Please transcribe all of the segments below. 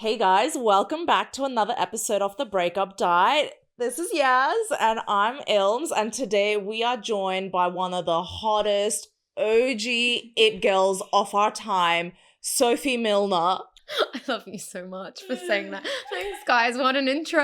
Hey guys, welcome back to another episode of the Breakup Diet. This is Yaz and I'm Ilmz, and today we are joined by one of the hottest OG it girls of our time, Sophie Milner. I love you so much for saying that. Thanks, guys. What an intro.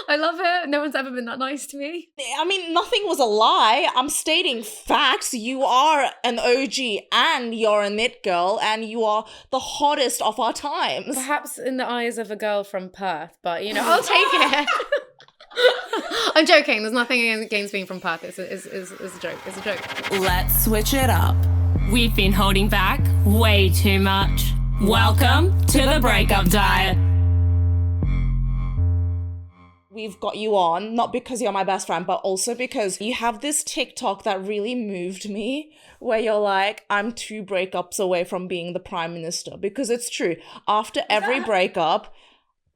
I love it. No one's ever been that nice to me. I mean, nothing was a lie. I'm stating facts. You are an OG and you're a knit girl and you are the hottest of our times. Perhaps in the eyes of a girl from Perth, but, you know, I'll take it. I'm joking. There's nothing against being from Perth. It's a joke. It's a joke. Let's switch it up. We've been holding back way too much. Welcome to the Breakup Diet. We've got you on, not because you're my best friend, but also because you have this TikTok that really moved me, where you're like, I'm 2 breakups away from being the prime minister. Because it's true. After every breakup,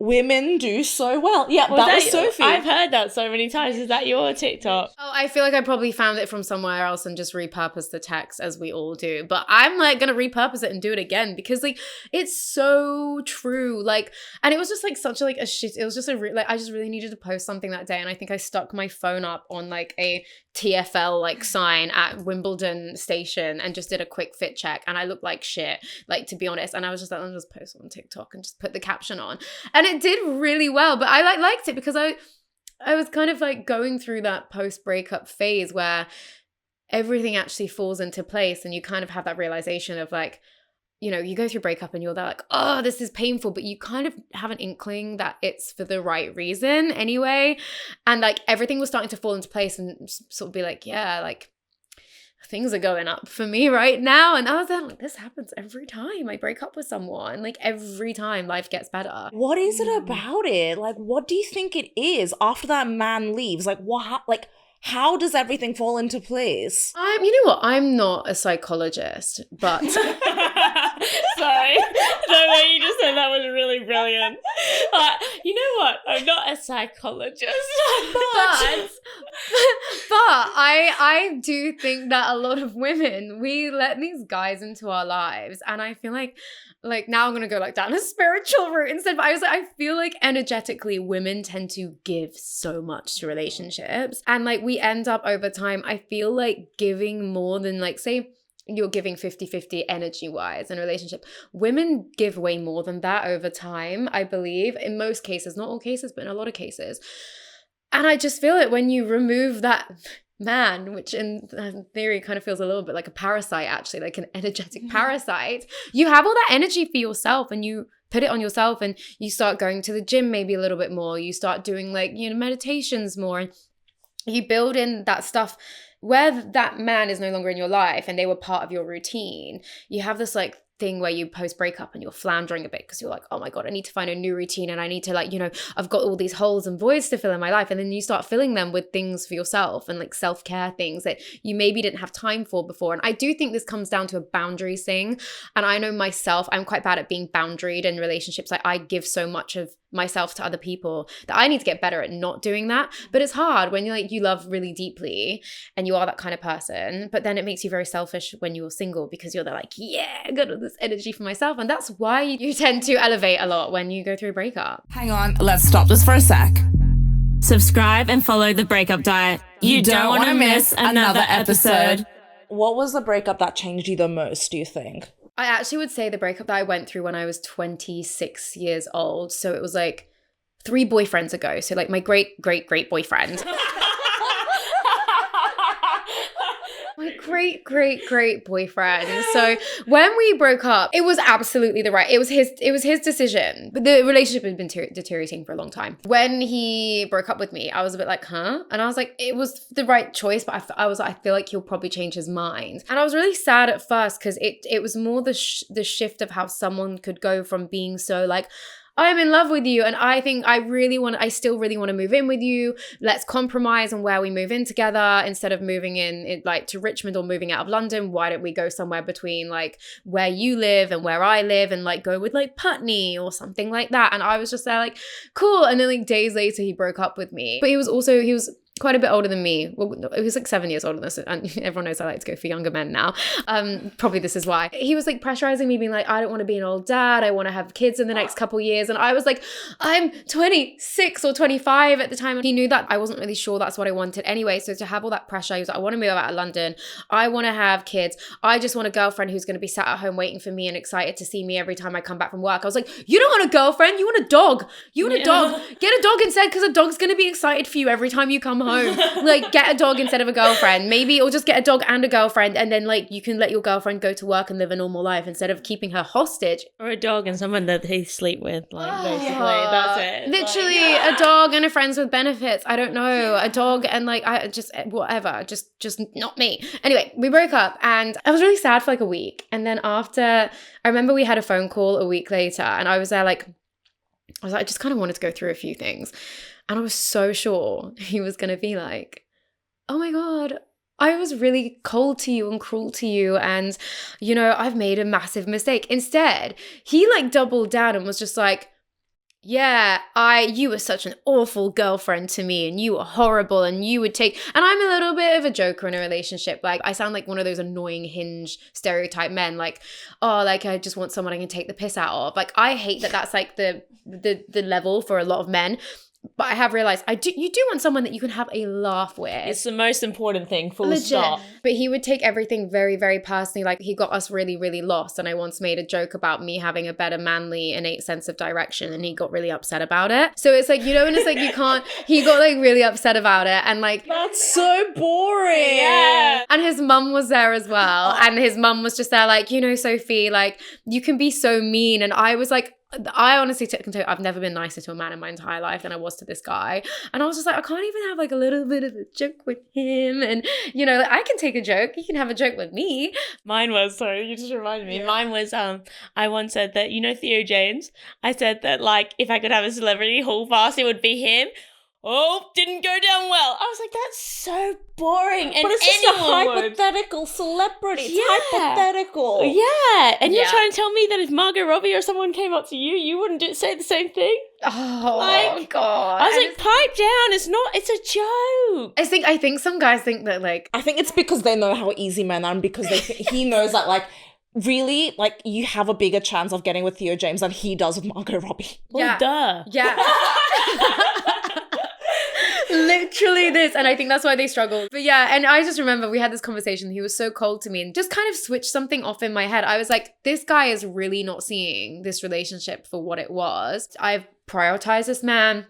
women do so well. Yeah, that was Sophie. I've heard that so many times. Is that your TikTok? Oh, I feel like I probably found it from somewhere else and just repurposed the text, as we all do. But I'm like going to repurpose it and do it again because like it's so true. Like, and it was just like such a like a shit. It was just I just really needed to post something that day, and I think I stuck my phone up on like a TFL like sign at Wimbledon station and just did a quick fit check, and I looked like shit, like, to be honest. And I was just like, I'll just post on TikTok and just put the caption on, and it did really well. But I liked it because I was kind of like going through that post breakup phase where everything actually falls into place, and you kind of have that realization of like, you know, you go through breakup and you're there like, oh, this is painful, but you kind of have an inkling that it's for the right reason anyway. And like everything was starting to fall into place and sort of be like, yeah, like things are going up for me right now. And I was there like, this happens every time I break up with someone. Like every time life gets better. What is it about it? Like, what do you think it is after that man leaves? Like, how does everything fall into place? You know what? I'm not a psychologist, but Sorry. The way you just said that was really brilliant. You know what? I'm not a psychologist. but I do think that a lot of women, we let these guys into our lives, and I feel like now I'm gonna go like down a spiritual route instead. But I feel like energetically women tend to give so much to relationships, and like we end up over time, I feel like giving more than like, say you're giving 50-50 energy-wise in a relationship. Women give way more than that over time, I believe, in most cases, not all cases, but in a lot of cases. And I just feel it when you remove that man, which in theory kind of feels a little bit like a parasite, actually, like an energetic parasite. You have all that energy for yourself and you put it on yourself, and you start going to the gym maybe a little bit more. You start doing like, you know, meditations more, and you build in that stuff where that man is no longer in your life and they were part of your routine. You have this like thing where you post breakup and you're floundering a bit because you're like, oh my God, I need to find a new routine, and I need to like, you know, I've got all these holes and voids to fill in my life. And then you start filling them with things for yourself and like self-care things that you maybe didn't have time for before. And I do think this comes down to a boundaries thing. And I know myself, I'm quite bad at being boundaried in relationships. Like I give so much of myself to other people that I need to get better at not doing that. But it's hard when you love really deeply and you are that kind of person, but then it makes you very selfish when you're single because you're there like, yeah, I got all this energy for myself. And that's why you tend to elevate a lot when you go through a breakup. Hang on, let's stop this for a sec. Subscribe and follow the Breakup Diet. You don't want to miss another episode. What was the breakup that changed you the most, do you think? I actually would say the breakup that I went through when I was 26 years old. So it was like 3 boyfriends ago. So like my great boyfriend. My great boyfriend. So when we broke up, it was absolutely it was his decision. But the relationship had been deteriorating for a long time. When he broke up with me, I was a bit like, huh? And I was like, it was the right choice, but I feel like he'll probably change his mind. And I was really sad at first because it was more the shift of how someone could go from being so like, I'm in love with you and I think I still really want to move in with you. Let's compromise on where we move in together instead of moving in like to Richmond or moving out of London. Why don't we go somewhere between like where you live and where I live and like go with like Putney or something like that. And I was just there like, cool. And then like days later he broke up with me. But he was quite a bit older than me. Well, he was like 7 years older than us, and everyone knows I like to go for younger men now. Probably this is why. He was like pressurizing me, being like, I don't want to be an old dad. I want to have kids in the next couple years. And I was like, I'm 26 or 25 at the time. And he knew that I wasn't really sure that's what I wanted anyway. So to have all that pressure, he was like, I want to move out of London. I want to have kids. I just want a girlfriend who's going to be sat at home waiting for me and excited to see me every time I come back from work. I was like, you don't want a girlfriend. You want a dog. You want a dog. Get a dog instead, because a dog's going to be excited for you every time you come home. Like, get a dog instead of a girlfriend, maybe, or just get a dog and a girlfriend, and then like you can let your girlfriend go to work and live a normal life instead of keeping her hostage. Or a dog and someone that they sleep with, like, basically. That's it. Literally, like, a dog and a friends with benefits. I don't know, a dog and like I just whatever, just not me. Anyway, we broke up, and I was really sad for like a week, and then after, I remember we had a phone call a week later, and I was like, I just kind of wanted to go through a few things. And I was so sure he was going to be like, oh my God, I was really cold to you and cruel to you. And, you know, I've made a massive mistake. Instead, he like doubled down and was just like, yeah, you were such an awful girlfriend to me, and you were horrible, and you would take, and I'm a little bit of a joker in a relationship. Like, I sound like one of those annoying Hinge stereotype men, like, oh, like I just want someone I can take the piss out of. Like, I hate that that's like the level for a lot of men. But I have realized you do want someone that you can have a laugh with. it's the most important thing, full Legit. stop. But he would take everything very, very personally. Like, he got us really, really lost. And I once made a joke about me having a better manly, innate sense of direction, and he got really upset about it. So it's like, you know, and it's like, you can't, he got like really upset about it. And like, That's so boring. Yeah. and his mum was there as well. And his mum was just there like, you know, Sophie, like, you can be so mean. And I was like, I honestly can tell you, I've never been nicer to a man in my entire life than I was to this guy. And I was just like, I can't even have like a little bit of a joke with him. And, you know, like, I can take a joke. You can have a joke with me. Mine was, sorry, you just reminded me. Yeah. Mine was, I once said that, you know, Theo James? I said that, like, if I could have a celebrity hall pass, it would be him. Oh, didn't go down well. I was like, that's so boring. And But it's just a anyone would. hypothetical celebrity. It's Yeah. hypothetical. Yeah, and you're Yeah. trying to tell me that if Margot Robbie or someone came up to you, you wouldn't say the same thing? Oh, Like, God. I was like, pipe down. It's a joke. I think some guys think that like, I think it's because they know how easy men are, and because he knows that, like, really, like, you have a bigger chance of getting with Theo James than he does with Margot Robbie. Well, duh. Yeah. Literally this. And I think that's why they struggle. But yeah, and I just remember we had this conversation. He was so cold to me and just kind of switched something off in my head. I was like, this guy is really not seeing this relationship for what it was. I've prioritized this man.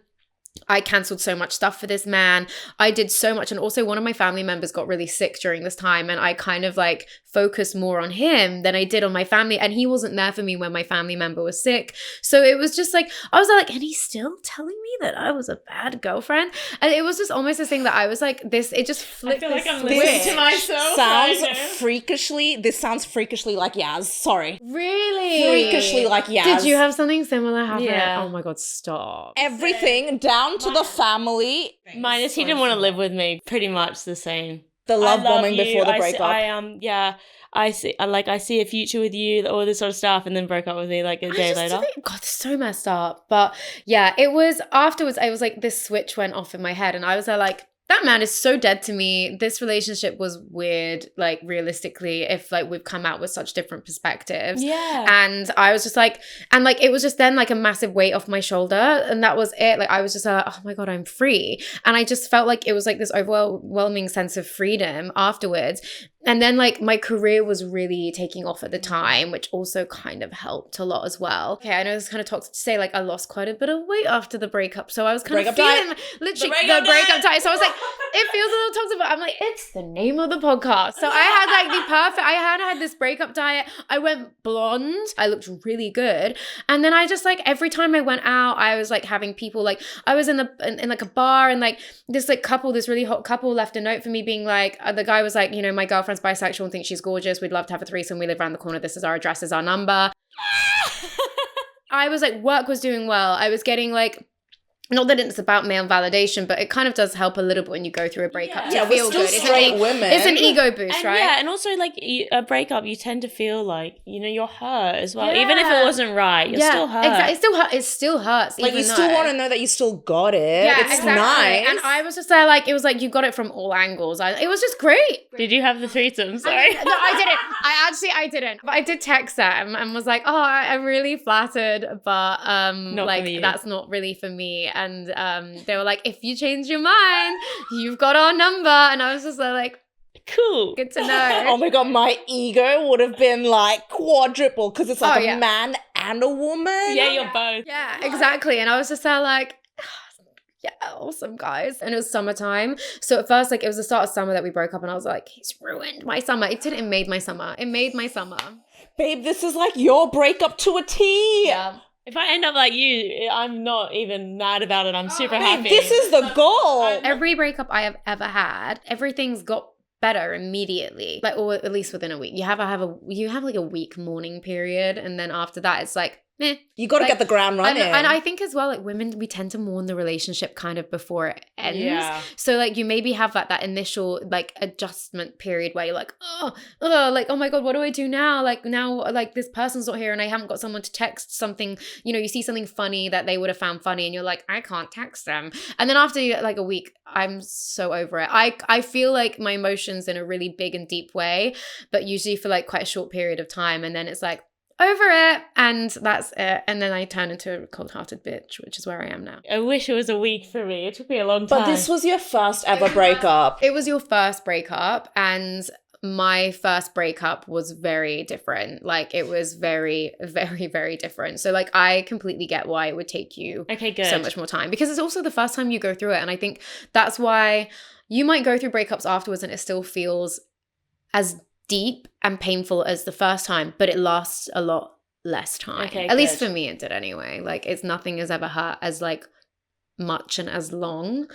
I cancelled so much stuff for this man. I did so much. And also one of my family members got really sick during this time. And I kind of like focused more on him than I did on my family. And he wasn't there for me when my family member was sick. So it was just like, I was like, and he's still telling me that I was a bad girlfriend. And it was just almost this thing that I was like, it just flipped. I feel like this I'm switch. listening to myself. This sounds freakishly like Yaz. Sorry. Really? Freakishly like Yaz. Did you have something similar happen? Yeah. Oh my God, stop. Everything down to the family. Minus he didn't want to live with me. Pretty much the same. The love bombing you. before the I breakup. I see a future with you, all this sort of stuff, and then broke up with me like a day later. God, this is so messed up. But yeah, it was afterwards, I was like, this switch went off in my head and I was like, that man is so dead to me. This relationship was weird, like realistically, if like we've come out with such different perspectives. Yeah. And I was just like, and like it was just then like a massive weight off my shoulder. And that was it. Like I was just like, oh my God, I'm free. And I just felt like it was like this overwhelming sense of freedom afterwards. And then like my career was really taking off at the time, which also kind of helped a lot as well. Okay, I know this kind of toxic to say, like I lost quite a bit of weight after the breakup. So I was kind of feeling literally the breakup diet. So I was like, it feels a little toxic, but I'm like, it's the name of the podcast. So I had like I had this breakup diet. I went blonde. I looked really good. And then I just like, every time I went out, I was like having people like, I was in like a bar and like this like couple, this really hot couple left a note for me being like, the guy was like, you know, my girlfriend's bisexual and thinks she's gorgeous. We'd love to have a threesome. We live around the corner. This is our address, is our number. I was like, work was doing well. I was getting like not that it's about male validation, but it kind of does help a little bit when you go through a breakup Yeah, to we're feel still good. straight women. It's an ego boost, And right? yeah, and also like a breakup, you tend to feel like, you know, you're hurt as well. Even if it Yeah. wasn't right, you're still hurt. Exactly. It still hurts. Like, even you still though- want to know that you still got it. Yeah, It's exactly. nice. And I was just there, like, it was like you got it from all angles. It was just great. Did you have the threesome? Sorry. No, I didn't. I didn't. But I did text them and was like, oh, I'm really flattered, but Not like for you. that's not really for me. And they were like, if you change your mind, you've got our number. And I was just like, Cool. good to know. Oh my god, my ego would have been like quadruple because it's like Oh, yeah. a man and a woman. Yeah, you're both. Yeah, exactly. And I was just there like, yeah, awesome, guys. And it was summertime. So at first, like, it was the start of summer that we broke up, and I was like, he's ruined my summer. It made my summer. It made my summer. Babe, this is like your breakup to a T. Yeah. If I end up like you, I'm not even mad about it. I'm super Babe, happy. this is the goal. Every breakup I have ever had, everything's got better immediately, like, or at least within a week. You have like a week mourning period, and then after that, it's like, meh. You got to Like, get the ground running. And I think as well, like, women, we tend to mourn the relationship kind of before it ends. Yeah. So like you maybe have that initial like adjustment period where you're like, like, oh my God, what do I do now? Like now, like this person's not here and I haven't got someone to text something, you know, you see something funny that they would have found funny and you're like, I can't text them. And then after like a week, I'm so over it. I feel like my emotions in a really big and deep way, but usually for like quite a short period of time. And then it's like, over it, and that's it. And then I turn into a cold-hearted bitch, which is where I am now. I wish it was a week for me. It took me a long time. But this was your first ever breakup. It was your first breakup, and my first breakup was very different. Like, it was very, very, very different. So, like, I completely get why it would take you Okay, good. so much more time, because it's also the first time you go through it. And I think that's why you might go through breakups afterwards and it still feels as deep and painful as the first time, but it lasts a lot less time. Okay, At least good. for me, it did anyway. Like, it's nothing has ever hurt as like much and as long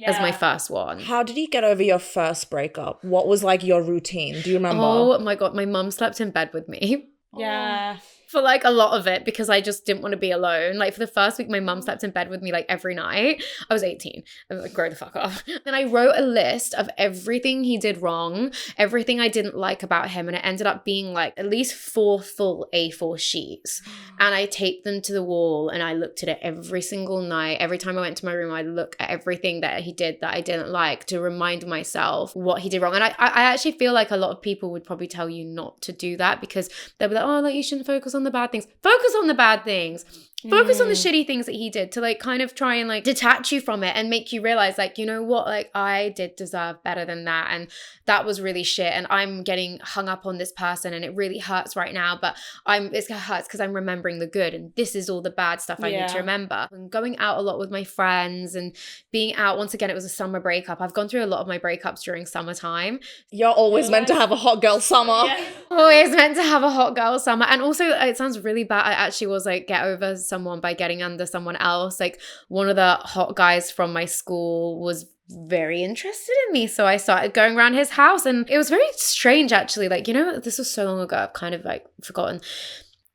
as my first one. How did you get over your first breakup? What was like your routine? Do you remember? Oh my God, my mum slept in bed with me Yeah. for like a lot of it because I just didn't want to be alone. Like, for the first week, my mum slept in bed with me like every night. I was 18. I was like, grow the fuck up. Then I wrote a list of everything he did wrong, everything I didn't like about him, and it ended up being like at least 4 full A4 sheets. And I taped them to the wall and I looked at it every single night. Every time I went to my room, I'd look at everything that he did that I didn't like to remind myself what he did wrong. And I actually feel like a lot of people would probably tell you not to do that because they'll be like, oh, like, you shouldn't focus on the bad things. Focus on the bad things. Focus on the shitty things that he did to like kind of try and like detach you from it and make you realize, like, you know what, like, I did deserve better than that, and that was really shit, and I'm getting hung up on this person and it really hurts right now, but it hurts because I'm remembering the good, and this is all the bad stuff I need to remember. And going out a lot with my friends and being out, once again, it was a summer breakup. I've gone through a lot of my breakups during summertime. You're always meant to have a hot girl summer. Yeah. Always meant to have a hot girl summer. And also, it sounds really bad, I actually was like get over someone by getting under someone else. Like, one of the hot guys from my school was very interested in me, so I started going around his house, and it was very strange actually. Like, you know, this was so long ago, I've kind of like forgotten.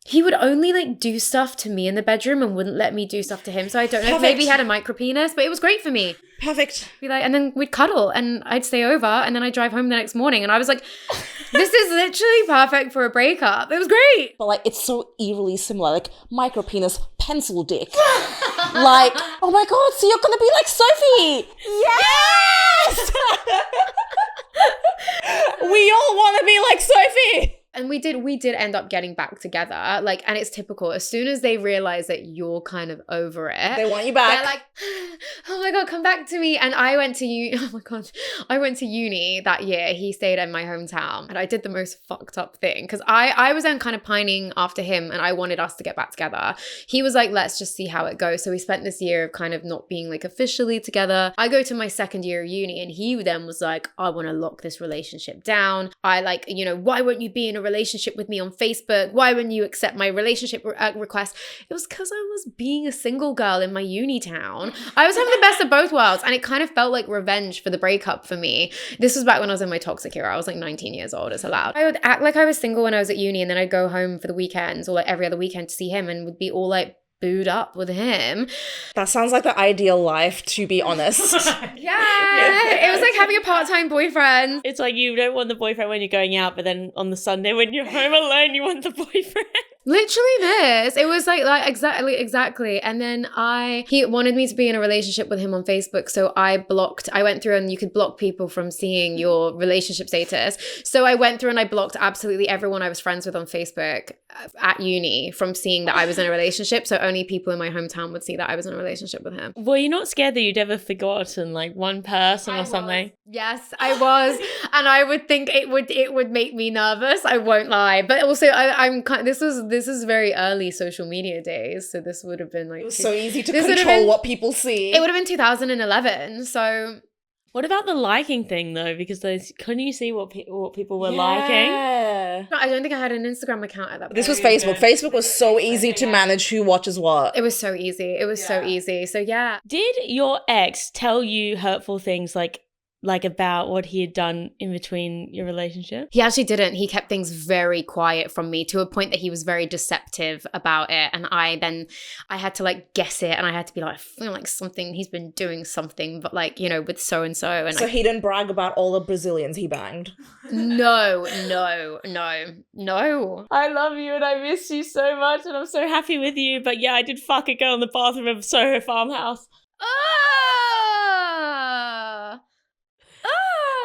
He would only like do stuff to me in the bedroom and wouldn't let me do stuff to him. So I don't know if maybe he had a micro penis, but it was great for me. Perfect. Be like, and then we'd cuddle and I'd stay over and then I'd drive home the next morning. And I was like, this is literally perfect for a breakup. It was great. But like, it's so eerily similar. Like, micro penis, pencil dick. Like, oh my God, so you're gonna be like Sophie. Yes! We all want to be like Sophie. And we did end up getting back together. Like, and it's typical. As soon as they realize that you're kind of over it, They want you back. they're like, oh my God, come back to me. And I went to uni that year. He stayed in my hometown and I did the most fucked up thing because I was then kind of pining after him and I wanted us to get back together. He was like, let's just see how it goes. So we spent this year of kind of not being like officially together. I go to my second year of uni and he then was like, I want to lock this relationship down. I like, you know, why won't you be in a relationship with me on Facebook? Why wouldn't you accept my relationship request? It was because I was being a single girl in my uni town. I was having the best of both worlds and it kind of felt like revenge for the breakup for me. This was back when I was in my toxic era. I was like 19 years old. It's allowed. I would act like I was single when I was at uni and then I'd go home for the weekends or like every other weekend to see him and would be all like booed up with him. That sounds like the ideal life, to be honest. Yeah. It was like having a part-time boyfriend. It's like you don't want the boyfriend when you're going out, but then on the Sunday when you're home alone, you want the boyfriend. Literally this. It was like exactly. And then he wanted me to be in a relationship with him on Facebook. So I went through, and you could block people from seeing your relationship status. So I went through and I blocked absolutely everyone I was friends with on Facebook at uni from seeing that I was in a relationship. So only people in my hometown would see that I was in a relationship with him. Were you not scared that you'd ever forgotten like one person or something? Yes, I was. And I would think it would make me nervous. I won't lie. But also I'm kind of, this is very early social media days. So this would have been like, It was so easy to control what people see. It would have been 2011. So what about the liking thing though? Because couldn't you see what people were liking? no, I don't think I had an Instagram account at that point. This was Facebook. Facebook was so easy to manage who watches what. It was so easy. It was so easy. So yeah. Did your ex tell you hurtful things like about what he had done in between your relationship? He actually didn't. He kept things very quiet from me to a point that he was very deceptive about it. And I had to like guess it, and I had to be like, I feel like he's been doing something, but like, you know, with so-and-so. And so he didn't brag about all the Brazilians he banged? No. I love you and I miss you so much and I'm so happy with you. But yeah, I did fuck a girl in the bathroom of Soho Farmhouse.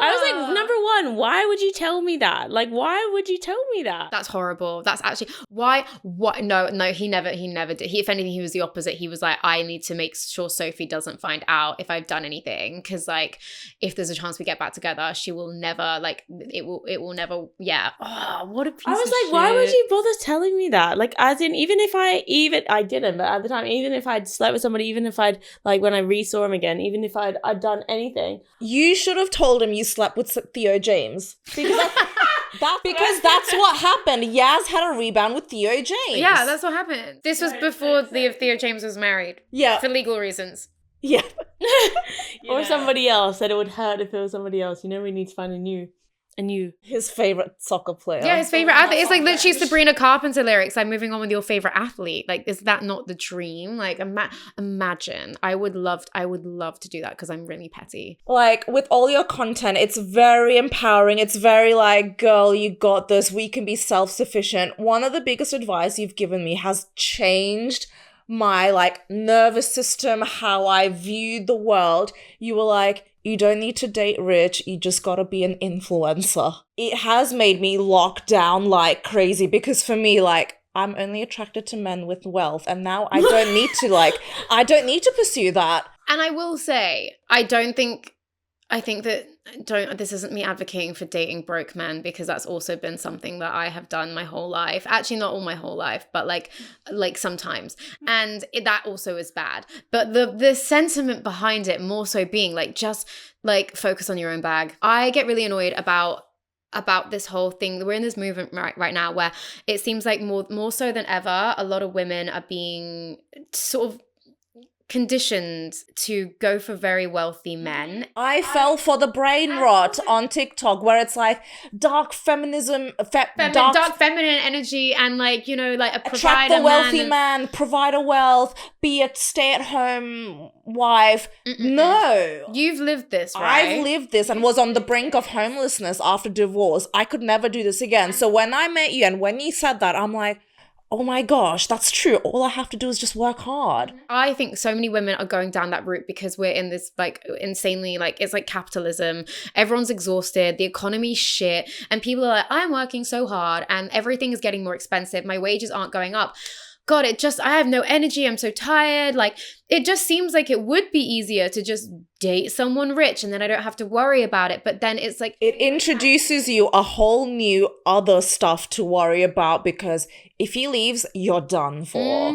I was like, number one, why would you tell me that? Like, why would you tell me that? That's horrible. That's actually why. What? No, he never did. If anything, he was the opposite. He was like, I need to make sure Sophie doesn't find out if I've done anything, because like, if there's a chance we get back together, she will never like it will never. Yeah. Oh, what a piece. I was of like, shit. why would you bother telling me that? Like, as in, I didn't, but at the time, even if I'd slept with somebody, even if I'd like when I re-saw him again, even if I'd done anything, you should have told him you slept with Theo James, because that's what happened. Yaz had a rebound with Theo James. Yeah, that's what happened. This was before Theo James was married. Yeah, for legal reasons. Yeah. Or somebody else, that it would hurt if it was somebody else. You know, we need to find a new. His favorite soccer player. Yeah, his favorite athlete. It's like literally Sabrina Carpenter lyrics. I'm moving on with your favorite athlete. Like, is that not the dream? Like, imagine. I would love to do that because I'm really petty. Like, with all your content, it's very empowering. It's very like, girl, you got this. We can be self-sufficient. One of the biggest advice you've given me has changed my like nervous system, how I view the world. You were like, you don't need to date rich, you just gotta be an influencer. It has made me lock down like crazy, because for me, like, I'm only attracted to men with wealth, and now I don't need to pursue that. And I will say, this isn't me advocating for dating broke men, because that's also been something that I have done my whole life. Actually, not all my whole life, but like sometimes. And that also is bad. But the sentiment behind it more so being like, just like focus on your own bag. I get really annoyed about this whole thing. We're in this movement right now where it seems like more so than ever, a lot of women are being sort of conditioned to go for very wealthy men. I fell for the brain rot on TikTok where it's like dark feminism, dark feminine energy, and like, you know, like attract the wealthy man, provide a wealth, be a stay-at-home wife. No. You've lived this, right? I've lived this and was on the brink of homelessness after divorce. I could never do this again. So when I met you and when you said that, I'm like, oh my gosh, that's true. All I have to do is just work hard. I think so many women are going down that route because we're in this like insanely, like, it's like capitalism. Everyone's exhausted. The economy's shit. And people are like, I'm working so hard and everything is getting more expensive. My wages aren't going up. God, I have no energy. I'm so tired. Like, it just seems like it would be easier to just date someone rich and then I don't have to worry about it. But then it's like, it introduces you a whole new other stuff to worry about, because if he leaves, you're done for.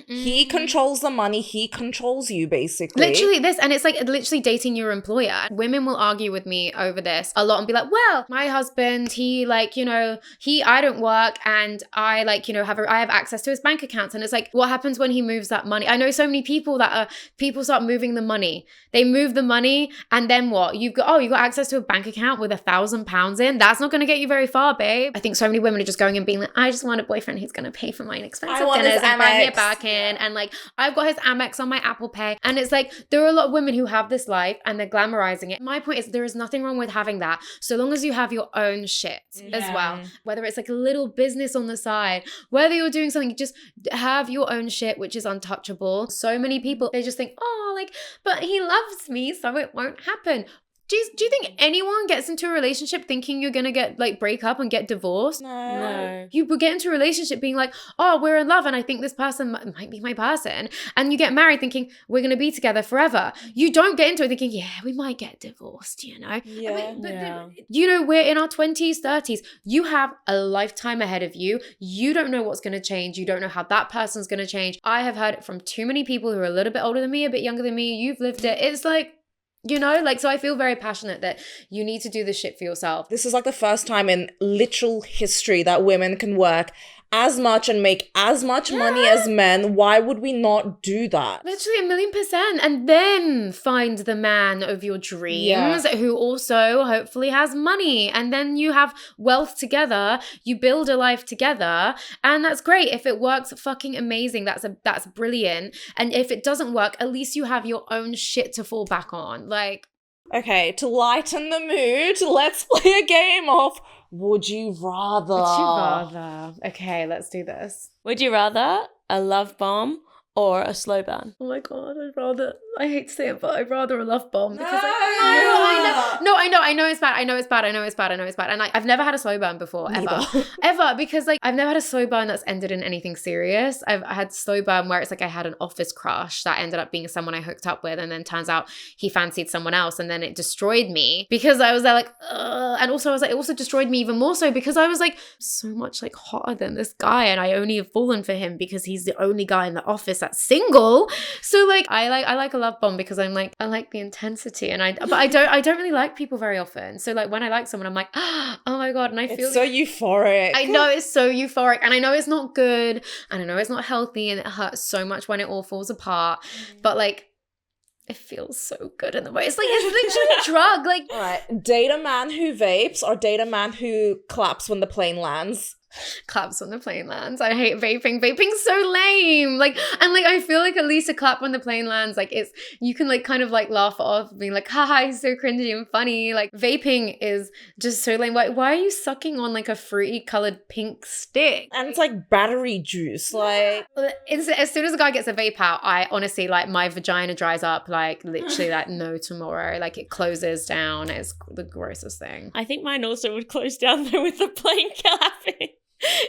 He controls the money. He controls you, basically. Literally this. And it's like literally dating your employer. Women will argue with me over this a lot and be like, well, my husband, he like, you know, I don't work and I like, you know, I have access to his bank accounts. And it's like, what happens when he moves that money? I know so many people people start moving the money. They move the money and then what? You got access to a bank account with £1,000 in. That's not going to get you very far, babe. I think so many women are just going and being like, I just want a boyfriend who's going to pay for my inexpensive dinners and buy me a Birkin in, and like I've got his Amex on my Apple Pay, and it's like there are a lot of women who have this life and they're glamorizing it. My point is there is nothing wrong with having that, so long as you have your own shit as well. Whether it's like a little business on the side, whether you're doing something, just have your own shit, which is untouchable. So many people, they just think, oh, like, but he loves me, so it won't happen. Do you think anyone gets into a relationship thinking you're gonna get like break up and get divorced? No. You would get into a relationship being like, oh, we're in love and I think this person might be my person. And you get married thinking we're gonna be together forever. You don't get into it thinking, yeah, we might get divorced, you know? Yeah. You know, we're in our 20s, 30s. You have a lifetime ahead of you. You don't know what's gonna change. You don't know how that person's gonna change. I have heard it from too many people who are a little bit older than me, a bit younger than me. You've lived it. It's like, you know, like, so I feel very passionate that you need to do this shit for yourself. This is like the first time in literal history that women can work as much and make as much money as men. Why would we not do that? Literally 1,000,000%. And then find the man of your dreams who also hopefully has money. And then you have wealth together. You build a life together. And that's great. If it works, fucking amazing. That's brilliant. And if it doesn't work, at least you have your own shit to fall back on. Like, Okay, to lighten the mood, let's play a game of Would You Rather. would you rather? Okay, let's do this. Would you rather a love bomb or a slow burn? Oh my God, I hate to say it, but I'd rather a love bomb because I know it's bad. And I've never had a slow burn before, ever, because like I've never had a slow burn that's ended in anything serious. I had slow burn where it's like I had an office crush that ended up being someone I hooked up with, and then turns out he fancied someone else, and then it destroyed me because I was there like, ugh. And also I was like, it also destroyed me even more so because I was like so much like hotter than this guy, and I only have fallen for him because he's the only guy in the office that's single. So like I like a love bomb because I'm like, I like the intensity, and I don't really like people very often. So like when I like someone, I'm like, oh my God, and I feel It's so euphoric. I know it's so euphoric, and I know it's not good, and I know it's not healthy, and it hurts so much when it all falls apart. But like, it feels so good in the way. It's like, it's literally a drug. Like, All right, date a man who vapes or date a man who claps when the plane lands. claps when the plane lands. I hate vaping. Vaping's so lame. Like, and like, I feel like at least a clap when the plane lands, like it's, you can like kind of like laugh it off, being like, haha, he's so cringy and funny. Like vaping is just so lame. Why are you sucking on like a fruity colored pink stick? And it's like battery juice. Like, As soon as a guy gets a vape out, I honestly, like, my vagina dries up, like, literally, like, no tomorrow. Like, it closes down. It's the grossest thing. I think mine also would close down though with the plane clapping.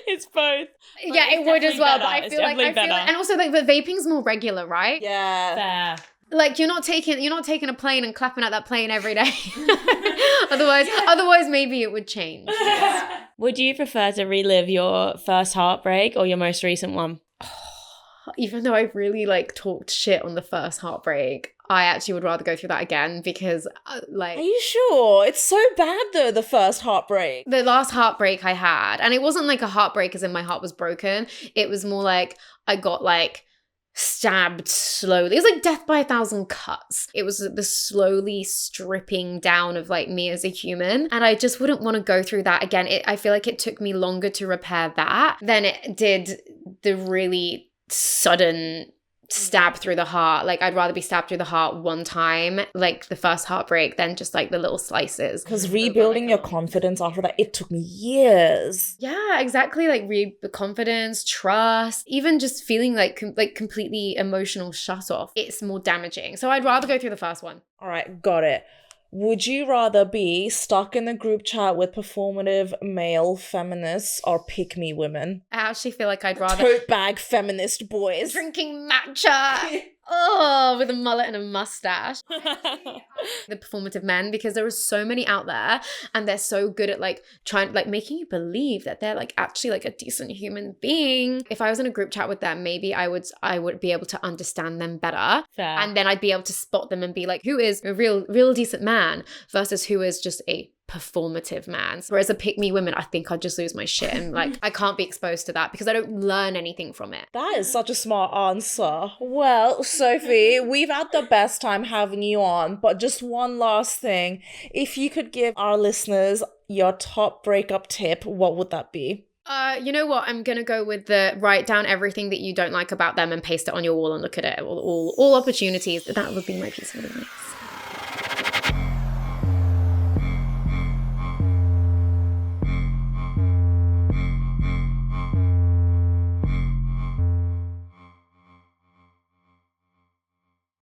It's both. Yeah, it's it would as well, definitely but I better. feel like, It's definitely better. and also, like, but vaping's more regular, right? yeah. Fair. Like, you're not taking a plane and clapping at that plane every day. otherwise, maybe it would change. Would you prefer to relive your first heartbreak or your most recent one? Even though I really like talked shit on the first heartbreak, I actually would rather go through that again because like, Are you sure? It's so bad though, the first heartbreak. the last heartbreak I had, and it wasn't like a heartbreak as in my heart was broken. It was more like I got like stabbed slowly. It was like death by 1,000 cuts. It was the slowly stripping down of like me as a human, and I just wouldn't want to go through that again. I feel like it took me longer to repair that than it did the really sudden stab through the heart. Like, I'd rather be stabbed through the heart one time, like the first heartbreak, than just like the little slices. Because rebuilding your confidence after that, it took me years. Yeah, exactly. Like the confidence, trust, even just feeling like completely emotional shut off. It's more damaging. So I'd rather go through the first one. All right, got it. Would you rather be stuck in a group chat with performative male feminists or pick-me women? I actually feel like I'd rather Tote bag feminist boys. drinking matcha. Oh, with a mullet and a mustache. The performative men, because there are so many out there, and they're so good at like trying, like making you believe that they're like actually like a decent human being. If I was in a group chat with them, maybe I would be able to understand them better. Fair. And then I'd be able to spot them and be like, who is a real decent man versus who is just a performative man. Whereas a pick me women, I think I'd just lose my shit, and like I can't be exposed to that because I don't learn anything from it. That is such a smart answer. Well, Sophie, we've had the best time having you on, but just one last thing. If you could give our listeners your top breakup tip, what would that be? You know what? I'm gonna go with the write down everything that you don't like about them and paste it on your wall and look at it. All opportunities. That would be my piece of advice.